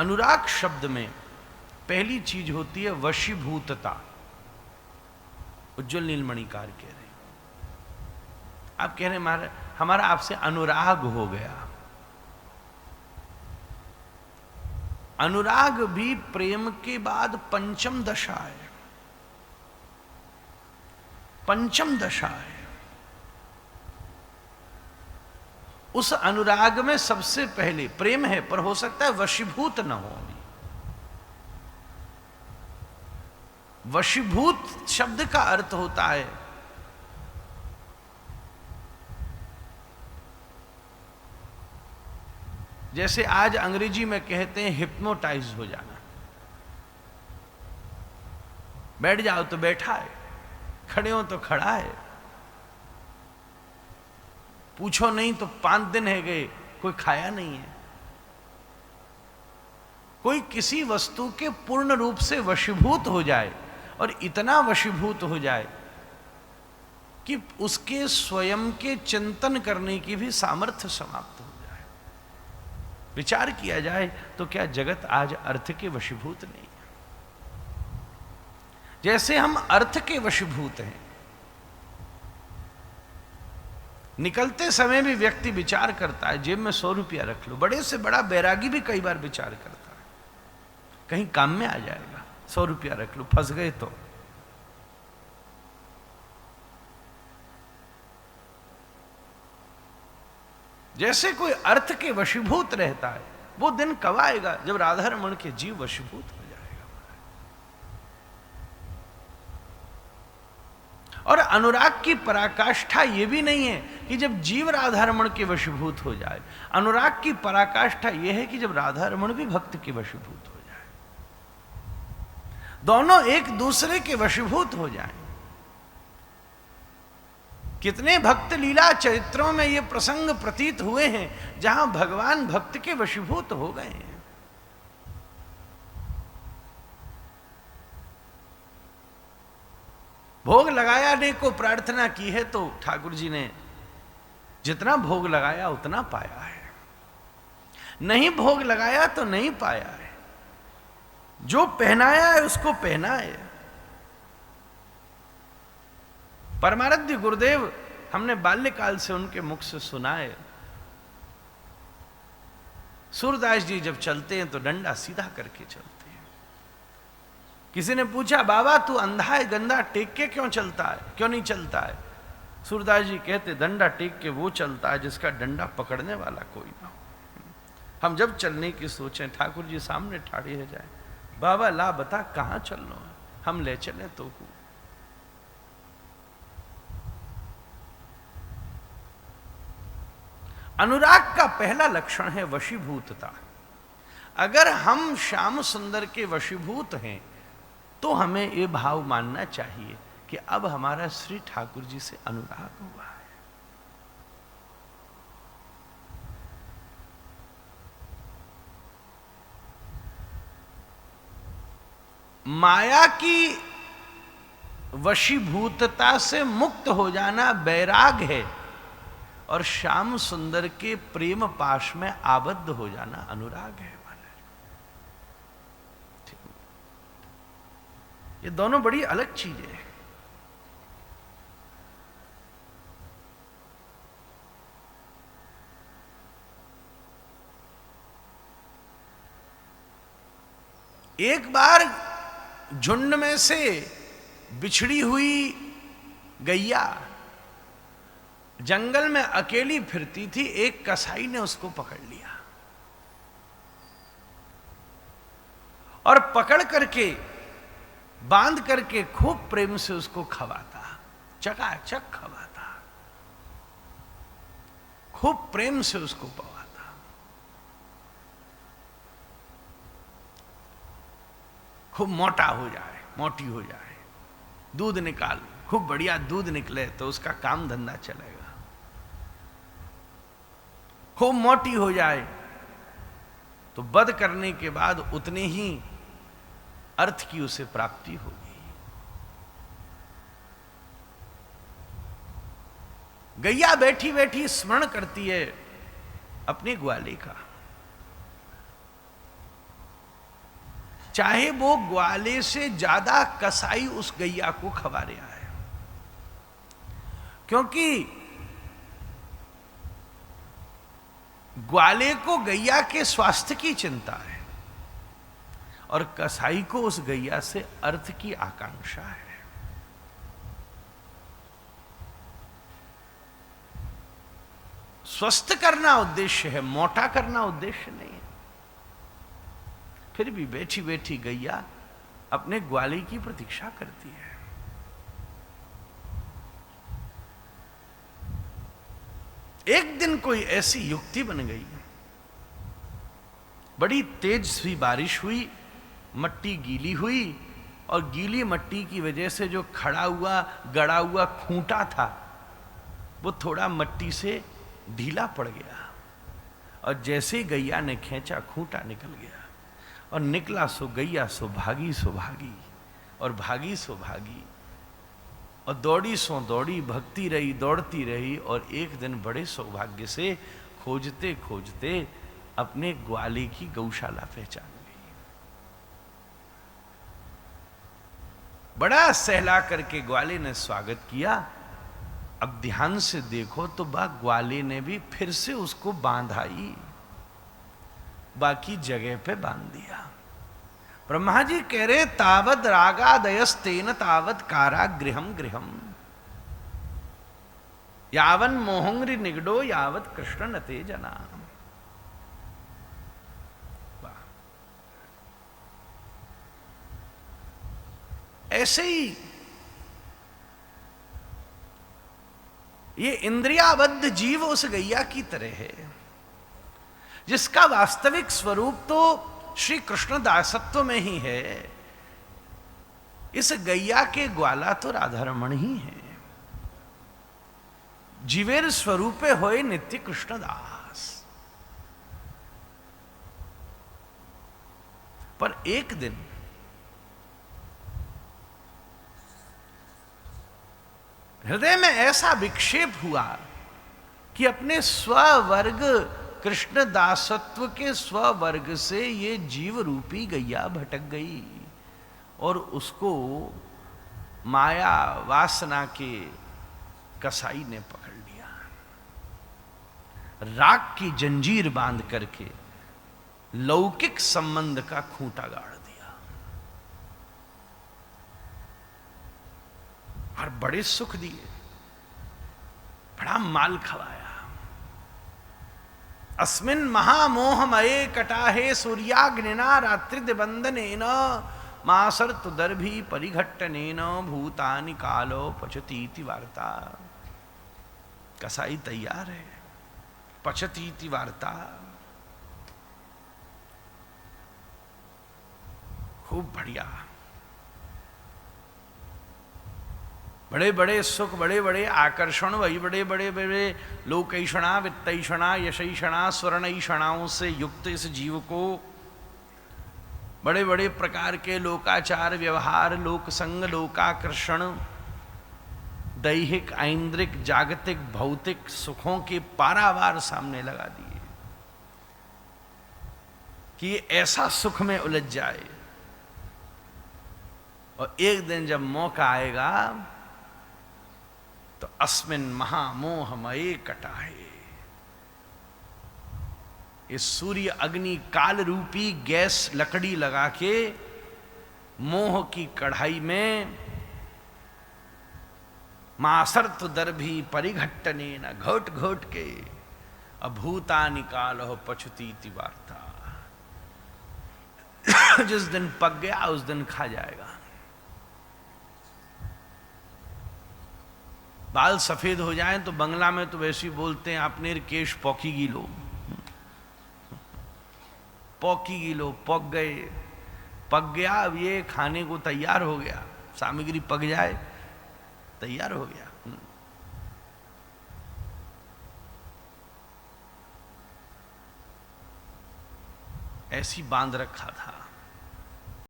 अनुराग शब्द में पहली चीज होती है वशीभूतता। उज्ज्वल नीलमणिकार कह रहे हैं, आप कह रहे हैं हमारा आपसे अनुराग हो गया। अनुराग भी प्रेम के बाद पंचम दशा है, पंचम दशा है। उस अनुराग में सबसे पहले प्रेम है, पर हो सकता है वशीभूत न हो। वशीभूत शब्द का अर्थ होता है जैसे आज अंग्रेजी में कहते हैं हिप्नोटाइज हो जाना। बैठ जाओ तो बैठा है, खड़े हो तो खड़ा है, पूछो नहीं तो 5 दिन है गए, कोई खाया नहीं है। कोई किसी वस्तु के पूर्ण रूप से वशीभूत हो जाए और इतना वशीभूत हो जाए कि उसके स्वयं के चिंतन करने की भी सामर्थ्य समाप्त हो जाए। विचार किया जाए तो क्या जगत आज अर्थ के वशीभूत नहीं है? जैसे हम अर्थ के वशीभूत हैं, निकलते समय भी व्यक्ति विचार करता है जेब में 100 रुपया रख लो। बड़े से बड़ा बैरागी भी कई बार विचार करता है कहीं काम में आ जाएगा, 100 रुपया रख लो, फंस गए तो। जैसे कोई अर्थ के वशीभूत रहता है, वो दिन कब आएगा जब राधा रमण के जीव वशीभूत हो जाएगा। और अनुराग की पराकाष्ठा ये भी नहीं है कि जब जीव राधा रमण के वशीभूत हो जाए। अनुराग की पराकाष्ठा यह है कि जब राधा रमण भी भक्त के वशीभूत हो जाए, दोनों एक दूसरे के वशीभूत हो जाएं। कितने भक्त लीला चरित्रों में ये प्रसंग प्रतीत हुए हैं जहां भगवान भक्त के वशीभूत हो गए हैं। भोग लगाने को प्रार्थना की है तो ठाकुर जी ने जितना भोग लगाया उतना पाया है, नहीं भोग लगाया तो नहीं पाया है। जो पहनाया है उसको पहना है। परमाराध्य गुरुदेव हमने बाल्यकाल से उनके मुख से सुना है, सूरदास जी जब चलते हैं तो डंडा सीधा करके चलते हैं। किसी ने पूछा, बाबा तू अंधा है, गंदा टेक के क्यों चलता है, क्यों नहीं चलता है? सूरदास जी कहते, डंडा टेक के वो चलता है जिसका डंडा पकड़ने वाला कोई ना हो। हम जब चलने की सोचें, ठाकुर जी सामने ठाड़े हो जाए, बाबा ला बता कहां चलना है, हम ले चले तो। अनुराग का पहला लक्षण है वशीभूतता। अगर हम श्याम सुंदर के वशीभूत हैं तो हमें यह भाव मानना चाहिए कि अब हमारा श्री ठाकुर जी से अनुराग हुआ है। माया की वशीभूतता से मुक्त हो जाना बैराग है और श्याम सुंदर के प्रेम पाश में आबद्ध हो जाना अनुराग है। ये दोनों बड़ी अलग चीजें हैं। एक बार झुंड में से बिछड़ी हुई गैया जंगल में अकेली फिरती थी, एक कसाई ने उसको पकड़ लिया और पकड़ करके बांध करके खूब प्रेम से उसको खवाता, चकाचक खवाता, खूब प्रेम से उसको पवाता। खूब मोटा हो जाए, मोटी हो जाए, दूध निकाल, खूब बढ़िया दूध निकले तो उसका काम धंधा चलेगा। खूब मोटी हो जाए तो वध करने के बाद उतने ही अर्थ की उसे प्राप्ति होगी। गैया बैठी बैठी स्मरण करती है अपने ग्वाले का। चाहे वो ग्वाले से ज्यादा कसाई उस गैया को खवा रहा है, क्योंकि ग्वाले को गैया के स्वास्थ्य की चिंता है और कसाई को उस गैया से अर्थ की आकांक्षा है। स्वस्थ करना उद्देश्य है, मोटा करना उद्देश्य नहीं है। फिर भी बैठी बैठी गैया अपने ग्वाले की प्रतीक्षा करती है। एक दिन कोई ऐसी युक्ति बन गई, बड़ी तेज सी बारिश हुई, मट्टी गीली हुई और गीली मट्टी की वजह से जो खड़ा हुआ गड़ा हुआ खूंटा था वो थोड़ा मट्टी से ढीला पड़ गया और जैसे ही गैया ने खींचा खूंटा निकल गया और निकला सो गैया सो भागी और भागी सो भागी और दौड़ी सो दौड़ी, भगती रही दौड़ती रही और एक दिन बड़े सौभाग्य से खोजते खोजते अपने ग्वाले की गौशाला पहचान गई। बड़ा सहला करके ग्वाले ने स्वागत किया। अब ध्यान से देखो तो ग्वाले ने भी फिर से उसको बांधाई, बाकी जगह पे बांध दिया। ब्रह्मा जी कह रहे तावद रागादयस्तेन तावद कारागृहम गृहम यावन मोहंग्रि निगडो यावत कृष्ण नते जना। ऐसे ही ये इंद्रियाबद्ध जीव उस गैया की तरह है जिसका वास्तविक स्वरूप तो श्री कृष्ण दासत्व में ही है। इस गैया के ग्वाला तो राधारमण ही है। जीवेर स्वरूपे होए नित्य कृष्णदास। पर एक दिन हृदय में ऐसा विक्षेप हुआ कि अपने स्ववर्ग कृष्ण दासत्व के स्ववर्ग से ये जीव रूपी गैया भटक गई और उसको माया वासना के कसाई ने पकड़ लिया, राग की जंजीर बांध करके लौकिक संबंध का खूंटा गाड़ दिया और बड़े सुख दिए, बड़ा माल खवाया। अस्मिन् महामोहमये कटाहे सूर्याग्निना रात्रिदिबंधनेन मासर्तुदर्भी परिघट्टनेन भूतानि कालो पचतीति वार्ता। कसाई तैयार है, पचतीति वार्ता। खूब बढ़िया, बड़े बड़े सुख, बड़े बड़े आकर्षण, वही बड़े बड़े बड़े लोकैषणा वित्तैषणा यशैषणा स्वर्णैषणाओं से युक्त इस जीव को बड़े बड़े प्रकार के लोकाचार व्यवहार, लोक संग, लोकाकर्षण, दैहिक ऐन्द्रिक जागतिक भौतिक सुखों के पारावार सामने लगा दिए कि ये ऐसा सुख में उलझ जाए और एक दिन जब मौका आएगा तो अस्मिन् महामोहमये कटाहे, इस सूर्य अग्नि काल रूपी गैस लकड़ी लगा के मोह की कढ़ाई में मासर्त दर्भी परिघट्टने न घोट घोट के अभूता निकाल हो पछुतीति वार्ता। जिस दिन पक गया उस दिन खा जाएगा। बाल सफेद हो जाएं तो बंगला में तो वैसे ही बोलते हैं आपने केश पौकी गिलो, पौकी गिलो, पक गए, पक गया। अब ये खाने को तैयार हो गया, सामग्री पक जाए तैयार हो गया। ऐसी बांध रखा था।